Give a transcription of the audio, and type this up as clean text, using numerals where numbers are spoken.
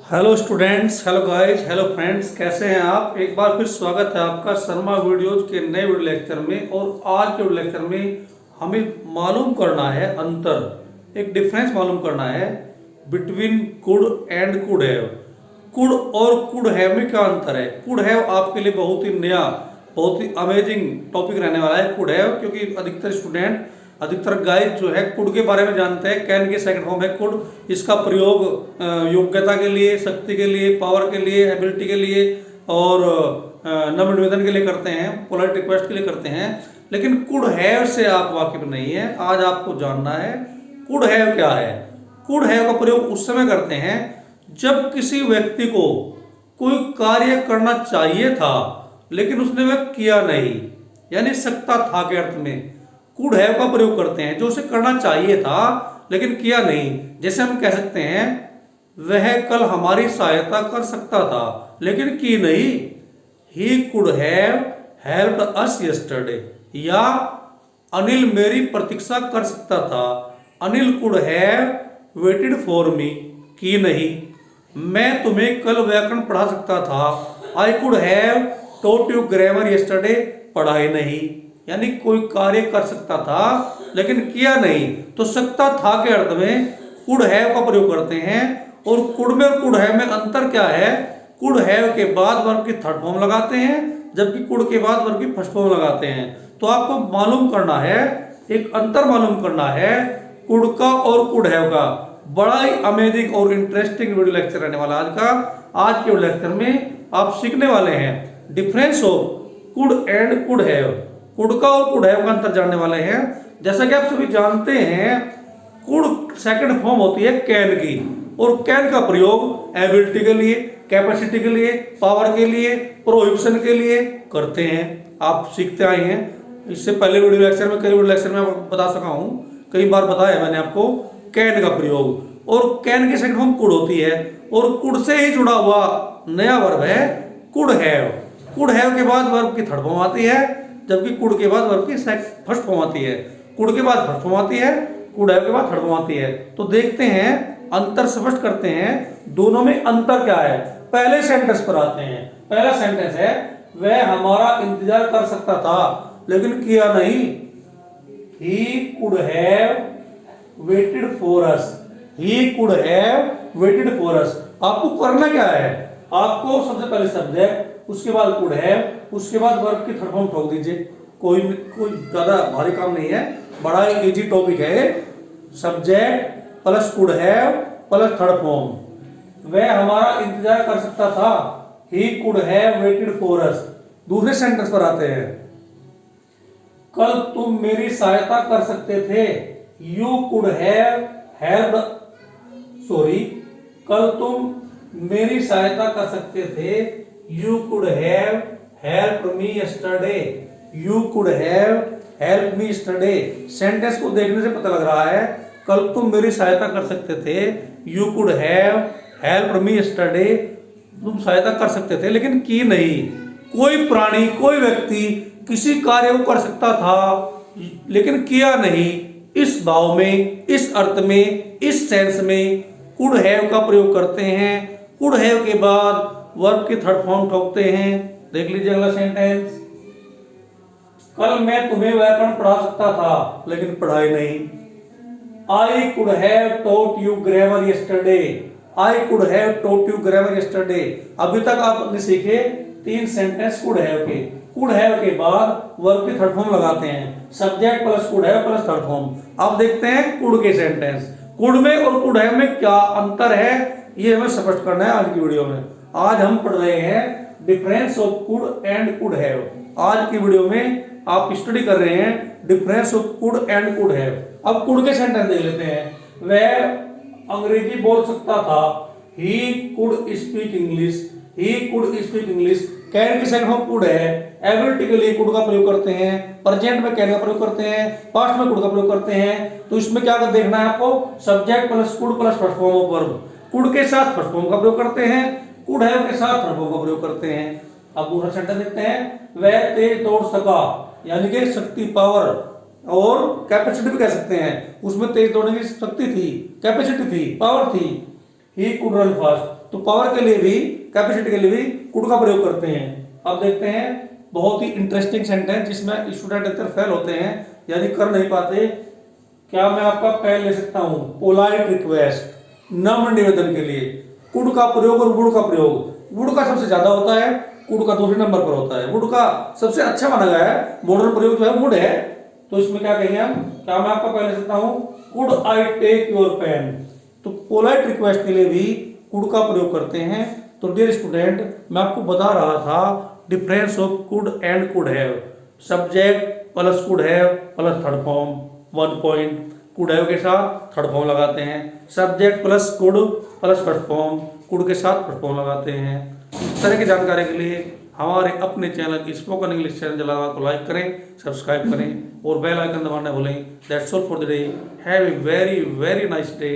Hello students, hello guys, hello friends, कैसे हैं आप। एक बार फिर स्वागत है आपका शर्मा वीडियोज के नए वीडियो लेक्चर में। और आज के वीडियो लेक्चर में हमें मालूम करना है अंतर, एक डिफरेंस मालूम करना है between could and could have. Could और कुड हैव में क्या अंतर है। कुड हैव आपके लिए बहुत ही नया, बहुत ही अमेजिंग टॉपिक रहने वाला है कुड हैव, क्योंकि अधिकतर गाइड जो है कुड के बारे में जानते हैं। कैन की सेकंड फॉर्म है कुड। इसका प्रयोग योग्यता के लिए, शक्ति के लिए, पावर के लिए, एबिलिटी के लिए और नम्र निवेदन के लिए करते हैं, पोलाइट रिक्वेस्ट के लिए करते हैं। लेकिन कुड हैव से आप वाकिफ नहीं है। आज आपको जानना है कुड हैव क्या है। कुड हैव का प्रयोग उस समय करते हैं जब किसी व्यक्ति को कोई कार्य करना चाहिए था लेकिन उसने वह किया नहीं, यानी सकता था के अर्थ में कुड हैव का प्रयोग करते हैं। जो उसे करना चाहिए था लेकिन किया नहीं। जैसे हम कह सकते हैं वह कल हमारी सहायता कर सकता था लेकिन की नहीं। He could have helped us yesterday. या अनिल मेरी प्रतीक्षा कर सकता था। Anil could have waited for me. की नहीं। मैं तुम्हें कल व्याकरण पढ़ा सकता था। I could have taught you grammar yesterday. पढ़ाई नहीं, यानी कोई कार्य कर सकता था लेकिन किया नहीं। तो सकता था के अर्थ में कुड हैव का प्रयोग करते हैं। और कुड में और कुड हैव में अंतर क्या है। कुड हैव के बाद वर्ब की थर्ड फॉर्म लगाते हैं, जबकि कुड के बाद वर्ब की फर्स्ट फॉर्म लगाते हैं। तो आपको मालूम करना है, एक अंतर मालूम करना है कुड का और कुड हैव का। बड़ा ही अमेजिंग और इंटरेस्टिंग वीडियो लेक्चर रहने वाला आज का। आज के लेक्चर में आप सीखने वाले हैं difference of could and could have. Could का और कुड हैव का अंतर जानने वाले हैं। जैसा कि आप सभी जानते हैं कुड सेकंड फॉर्म होती है कैन की, और कैन का प्रयोग एबिलिटी के लिए, कैपेसिटी के लिए, पावर के लिए, प्रोहिबिशन के लिए करते हैं। आप सीखते आए हैं। इससे पहले वीडियो लेक्चर में, कई वीडियो लेक्चर में आपको बता सका हूं, कई बार बताया मैंने आपको कैन का प्रयोग। और कैन की सेकंड फॉर्म कुड होती है, और कुड से ही जुड़ा हुआ नया वर्ब है कुड हैव। कुड हैव के बाद वर्ब की थर्ड फॉर्म आती है, जबकि कुड के बाद वर्ब की फर्स्ट फॉर्म आती है। कुड के बाद फर्स्ट फॉर्म आती है, कुड हैव के बाद थर्ड फॉर्म आती है। तो देखते हैं, अंतर स्पष्ट करते हैं दोनों में अंतर क्या है। पहले सेंटेंस पर आते हैं। पहला सेंटेंस है वह हमारा इंतजार कर सकता था लेकिन किया नहीं। He could have waited for us. He could have waited for us. आपको करना क्या है। आपको सबसे पहले सब्जेक्ट, उसके बाद कुड हैव, उसके बाद वर्ब की थर्ड फॉर्म ठोक दीजिए। कोई ज्यादा भारी काम नहीं है, बड़ा ही इजी टॉपिक है। Subject plus could have plus third form. वह हमारा इंतजार कर सकता था। He could have waited for us. दूसरे सेंटेंस पर आते हैं। कल तुम मेरी सहायता कर सकते थे। You could have helped. Sorry, कल तुम मेरी सहायता कर सकते थे। You could have helped me yesterday. You could have helped me yesterday. Sentence को देखने से पता लग रहा है कल तुम मेरी सहायता कर सकते थे। You could have helped me yesterday. तुम सहायता कर सकते थे लेकिन की नहीं। कोई प्राणी, कोई व्यक्ति किसी कार्य को कर सकता था लेकिन किया नहीं। इस भाव में, इस अर्थ में, इस सेंस में कुड हैव का प्रयोग करते हैं। कुड हैव के बाद वर्ब की थर्ड फॉर्म ठोकते हैं। देख लीजिए अगला सेंटेंस। कल मैं तुम्हें व्याकरण पढ़ा सकता था लेकिन पढ़ाई नहीं। I could have taught you grammar yesterday. I could have taught you grammar yesterday. अभी तक आपने सीखे तीन सेंटेंस कुड हैव के। कुड हैव के बाद वर्ब की थर्ड फॉर्म लगाते हैं। Subject plus could have plus third form. अब देखते हैं कुड के सेंटेंस। कुड में और कुड हैव में क्या अंतर है, ये हमें स्पष्ट करना है आज की वीडियो में। आज हम पढ़ रहे हैं difference of could and could have. आज की वीडियो में आप स्टडी कर रहे हैं difference of could and could have. अब कुड के सेंटेंस देख लेते हैं। वह अंग्रेजी बोल सकता था। He could speak English. He could speak English. Can की सेकंड फॉर्म कुड है। एबिलिटी के लिए कुड का प्रयोग करते हैं। प्रेजेंट में कैन का प्रयोग करते हैं। पास्ट में कुड का प्रयोग करते हैं। तो इसमें क्या देखना है आपको, subject plus could plus first form of verb. Could के साथ फर्स्ट फॉर्म का प्रयोग करते हैं, कुड हैव के साथ थर्ड फॉर्म का प्रयोग करते हैं। अब दूसरा सेंटेंस देखते हैं। वह तेज दौड़ सका, यानी कि शक्ति, पावर और कैपेसिटी भी कह सकते हैं। उसमें तेज दौड़ने की शक्ति थी, कैपेसिटी थी, पावर थी। ही कुड रन फास्ट, तो पावर के लिए भी, कैपेसिटी के लिए भी कुड का प्रयोग करते हैं। अब देखते हैं बहुत ही इंटरेस्टिंग सेंटेंस जिसमें स्टूडेंट अक्सर फेल होते हैं यानी कर नहीं पाते। क्या मैं आपका पहले ले सकता हूं? पोलाइट रिक्वेस्ट, नम्र निवेदन के लिए कुड का प्रयोग और वुड का प्रयोग। वुड का सबसे ज्यादा होता है, कुड का दूसरे नंबर पर होता है। वुड का सबसे अच्छा माना गया है, मॉडर्न प्रयोग जो है वुड है। तो इसमें क्या कहेंगे हम? क्या मैं आपका पहले ले सकता हूं? Could I take your pen. तो पोलाइट रिक्वेस्ट के लिए भी कुड का प्रयोग करते हैं। तो डियर स्टूडेंट, मैं आपको बता रहा था difference of could and could have. Subject plus could have plus third form 1 point. Could have के साथ थर्ड फॉर्म लगाते हैं। Subject plus could plus first form, could के साथ फर्स्ट फॉर्म लगाते हैं। इस तरह की जानकारी के लिए हमारे अपने चैनल स्पोकन इंग्लिश चैनल को लाइक करें, सब्सक्राइब करें और बेल आइकन दबाना भूलें। That's all for the day. Have a very very nice day.